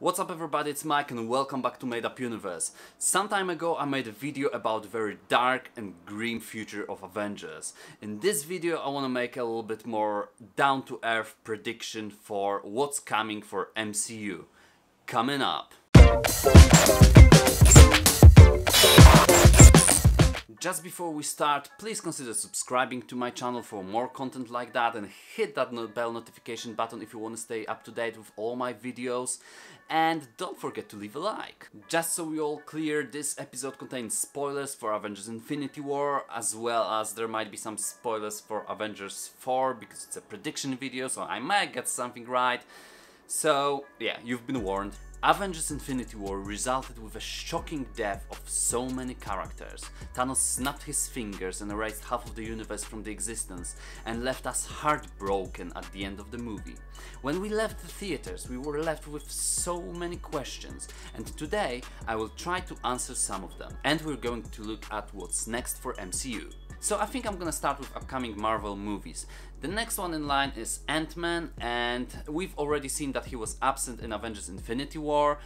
What's up everybody, it's Mike and welcome back to Made Up Universe. Some time ago I made a video about the very dark and grim future of Avengers. In this video I want to make a little bit more down-to-earth prediction for what's coming for MCU. Coming up. Just before we start, please consider subscribing to my channel for more content like that and hit that bell notification button if you want to stay up to date with all my videos. And don't forget to leave a like. Just so we all clear, this episode contains spoilers for Avengers Infinity War, as well as there might be some spoilers for Avengers 4 because it's a prediction video, so I might get something right. So yeah, you've been warned. Avengers Infinity War resulted with a shocking death of so many characters. Thanos snapped his fingers and erased half of the universe from the existence and left us heartbroken at the end of the movie. When we left the theaters, we were left with so many questions, and today I will try to answer some of them. And we're going to look at what's next for MCU. So I think I'm gonna start with upcoming Marvel movies. The next one in line is Ant-Man, and we've already seen that he was absent in Avengers Infinity War,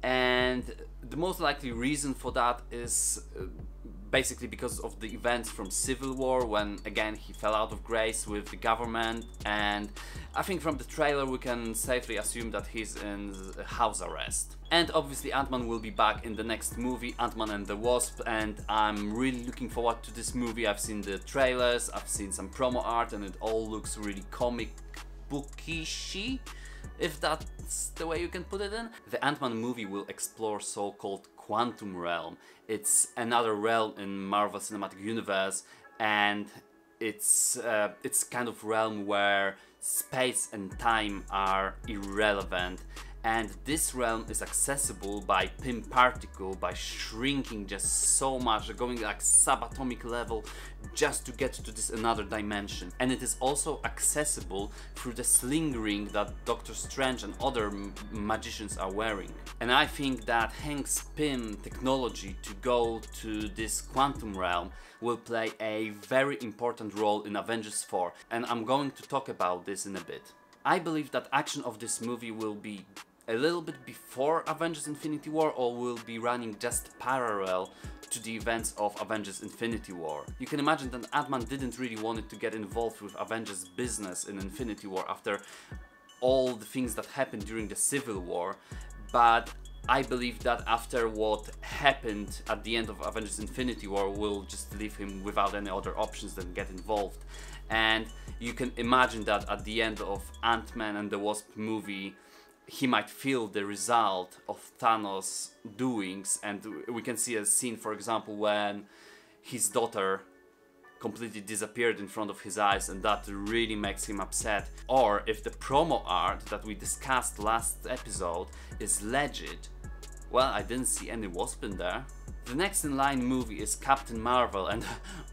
and the most likely reason for that is basically because of the events from Civil War, when again he fell out of grace with the government, and I think from the trailer we can safely assume that he's in house arrest. And obviously Ant-Man will be back in the next movie, Ant-Man and the Wasp, and I'm really looking forward to this movie. I've seen the trailers, I've seen some promo art, and it all looks really comic bookish, if that's the way you can put it in. The Ant-Man movie will explore so-called quantum realm. It's another realm in Marvel Cinematic Universe, and it's kind of realm where space and time are irrelevant. And this realm is accessible by Pym particle, by shrinking just so much, going like subatomic level just to get to this another dimension. And it is also accessible through the sling ring that Doctor Strange and other magicians are wearing. And I think that Hank's Pym technology to go to this quantum realm will play a very important role in Avengers 4. And I'm going to talk about this in a bit. I believe that action of this movie will be a little bit before Avengers Infinity War, or will be running just parallel to the events of Avengers Infinity War. You can imagine that Ant-Man didn't really want to get involved with Avengers business in Infinity War after all the things that happened during the Civil War, but I believe that after what happened at the end of Avengers Infinity War will just leave him without any other options than get involved. And you can imagine that at the end of Ant-Man and the Wasp movie he might feel the result of Thanos' doings, and we can see a scene, for example, when his daughter completely disappeared in front of his eyes, and that really makes him upset. Or if the promo art that we discussed last episode is legit, well, I didn't see any Wasp in there. The next in line movie is Captain Marvel, and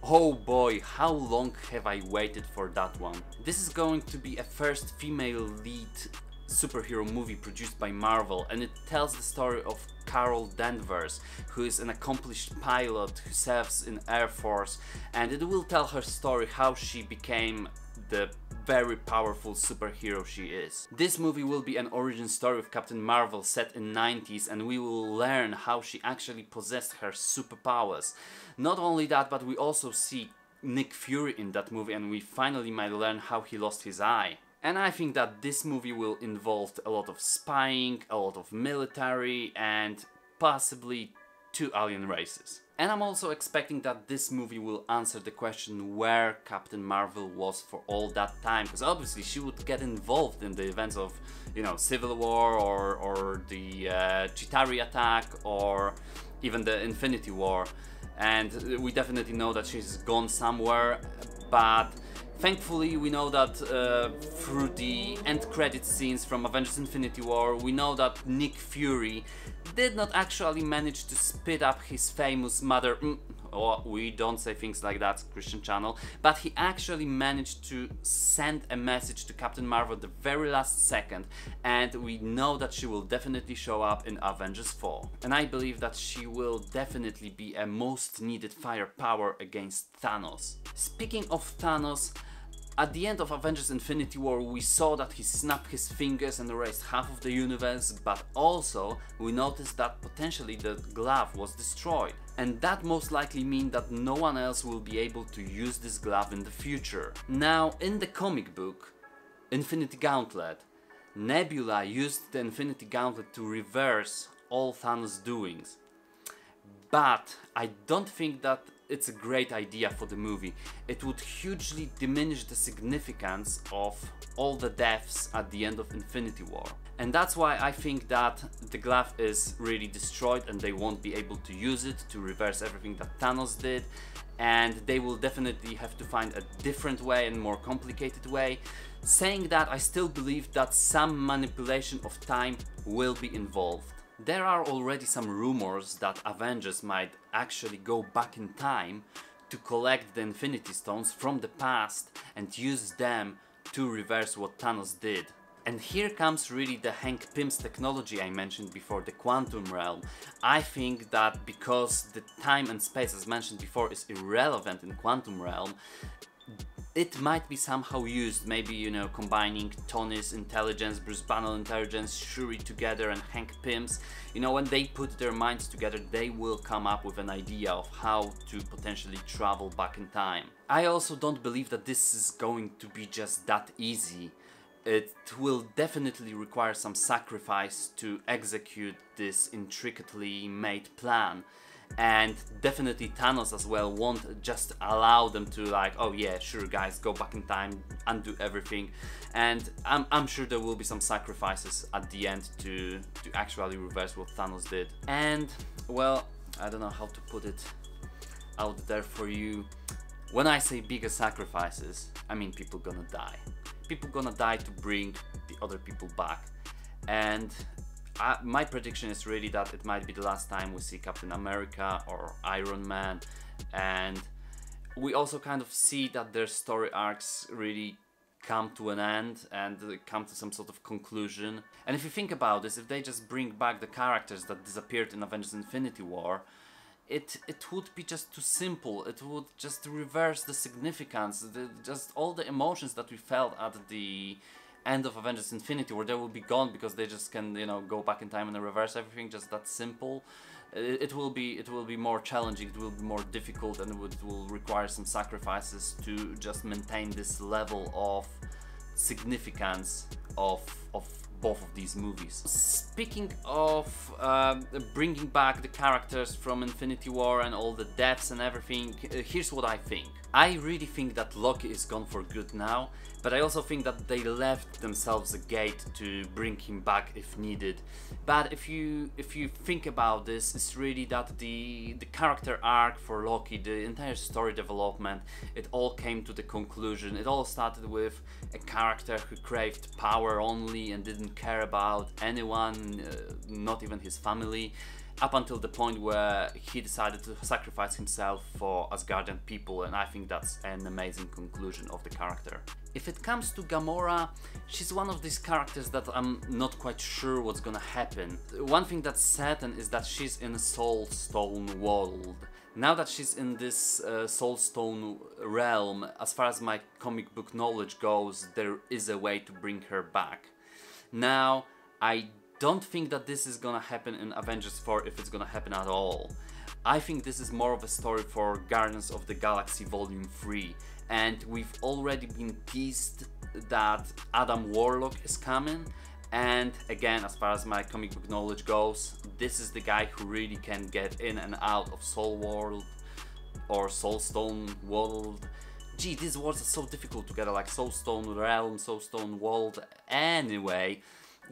oh boy, how long have I waited for that one. This is going to be a first female lead superhero movie produced by Marvel, and it tells the story of Carol Danvers, who is an accomplished pilot who serves in Air Force, and it will tell her story how she became the very powerful superhero she is. This movie will be an origin story of Captain Marvel set in 90s, and we will learn how she actually possessed her superpowers. Not only that, but we also see Nick Fury in that movie, and we finally might learn how he lost his eye. And I think that this movie will involve a lot of spying, a lot of military, and possibly 2 alien races. And I'm also expecting that this movie will answer the question where Captain Marvel was for all that time, because obviously she would get involved in the events of, you know, Civil War or the Chitauri attack, or even the Infinity War. And we definitely know that she's gone somewhere, but thankfully, we know that through the end credit scenes from Avengers Infinity War, we know that Nick Fury did not actually manage to speed up his famous mother, or we don't say things like that, Christian channel, but he actually managed to send a message to Captain Marvel at the very last second, and we know that she will definitely show up in Avengers 4. And I believe that she will definitely be a most needed firepower against Thanos. Speaking of Thanos, At the end of Avengers Infinity War, we saw that he snapped his fingers and erased half of the universe, but also we noticed that potentially the glove was destroyed. And that most likely means that no one else will be able to use this glove in the future. Now, in the comic book, Infinity Gauntlet, Nebula used the Infinity Gauntlet to reverse all Thanos' doings. But I don't think that it's a great idea for the movie. It would hugely diminish the significance of all the deaths at the end of Infinity War. And that's why I think that the glove is really destroyed and they won't be able to use it to reverse everything that Thanos did. And they will definitely have to find a different way and more complicated way. Saying that, I still believe that some manipulation of time will be involved. There are already some rumors that Avengers might actually go back in time to collect the Infinity Stones from the past and use them to reverse what Thanos did. And here comes really the Hank Pym's technology I mentioned before, the quantum realm. I think that because the time and space, as mentioned before, is irrelevant in quantum realm, it might be somehow used, maybe, you know, combining Tony's intelligence, Bruce Banner's intelligence, Shuri together and Hank Pym's. You know, when they put their minds together, they will come up with an idea of how to potentially travel back in time. I also don't believe that this is going to be just that easy. It will definitely require some sacrifice to execute this intricately made plan. And definitely Thanos as well won't just allow them to like, oh yeah, sure guys, go back in time, undo everything. And I'm sure there will be some sacrifices at the end to actually reverse what Thanos did. And well, I don't know how to put it out there for you. When I say bigger sacrifices, I mean people gonna die. People gonna die to bring the other people back. And my prediction is really that it might be the last time we see Captain America or Iron Man, and we also kind of see that their story arcs really come to an end and come to some sort of conclusion. And if you think about this, if they just bring back the characters that disappeared in Avengers Infinity War, it would be just too simple. It would just reverse the significance, just all the emotions that we felt at the end of Avengers Infinity War, they will be gone because they just can, you know, go back in time and reverse everything, just that simple. It will be more challenging, it will be more difficult, and it will require some sacrifices to just maintain this level of significance of both of these movies. Speaking of bringing back the characters from Infinity War and all the deaths and everything, here's what I think. I really think that Loki is gone for good now, but I also think that they left themselves a gate to bring him back if needed. But if you think about this, it's really that the character arc for Loki, the entire story development, it all came to the conclusion. It all started with a character who craved power only and didn't care about anyone, not even his family, up until the point where he decided to sacrifice himself for Asgardian people, and I think that's an amazing conclusion of the character. If it comes to Gamora, she's one of these characters that I'm not quite sure what's gonna happen. One thing that's certain is that she's in a Soul Stone world. Now that she's in this Soul Stone realm, as far as my comic book knowledge goes, there is a way to bring her back. Now, I don't think that this is gonna happen in Avengers 4, if it's gonna happen at all. I think this is more of a story for Guardians of the Galaxy Volume 3, and we've already been teased that Adam Warlock is coming, and again, as far as my comic book knowledge goes, this is the guy who really can get in and out of Soul World or Soulstone World. Gee, these words are so difficult together, like Soulstone Realm, Soulstone World. Anyway,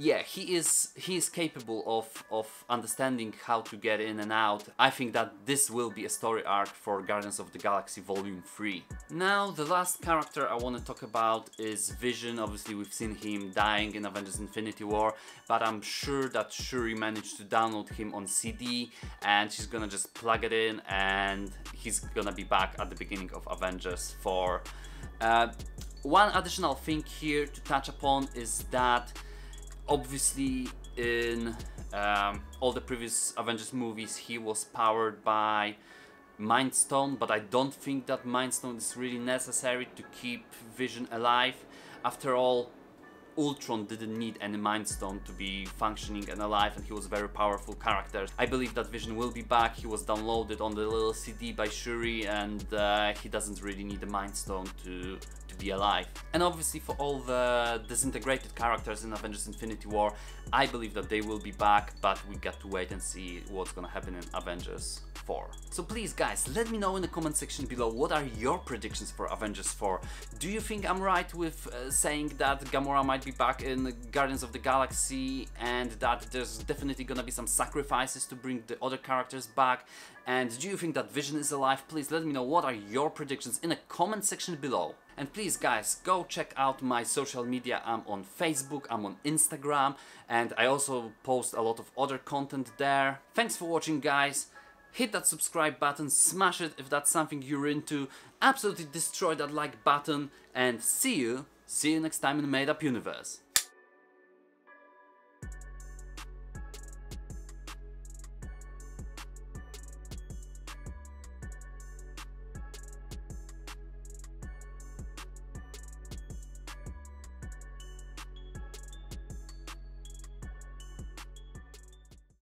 yeah, he is capable of understanding how to get in and out. I think that this will be a story arc for Guardians of the Galaxy Volume 3. Now, the last character I want to talk about is Vision. Obviously, we've seen him dying in Avengers Infinity War, but I'm sure that Shuri managed to download him on CD, and she's gonna just plug it in, and he's gonna be back at the beginning of Avengers 4. One additional thing here to touch upon is that obviously in all the previous Avengers movies he was powered by Mind Stone, but I don't think that Mind Stone is really necessary to keep Vision alive. After all, Ultron didn't need any Mind Stone to be functioning and alive, and he was a very powerful character. I believe that Vision will be back. He was downloaded on the little CD by Shuri, and he doesn't really need a Mind Stone to be alive. And obviously for all the disintegrated characters in Avengers Infinity War, I believe that they will be back, but we got to wait and see what's gonna happen in Avengers 4. So please guys, let me know in the comment section below what are your predictions for Avengers 4. Do you think I'm right with saying that Gamora might be back in Guardians of the Galaxy, and that there's definitely gonna be some sacrifices to bring the other characters back? And do you think that Vision is alive? Please let me know what are your predictions in the comment section below. And please guys, go check out my social media. I'm on Facebook, I'm on Instagram, and I also post a lot of other content there. Thanks for watching guys. Hit that subscribe button, smash it if that's something you're into. Absolutely destroy that like button, and see you next time in the Made Up Universe.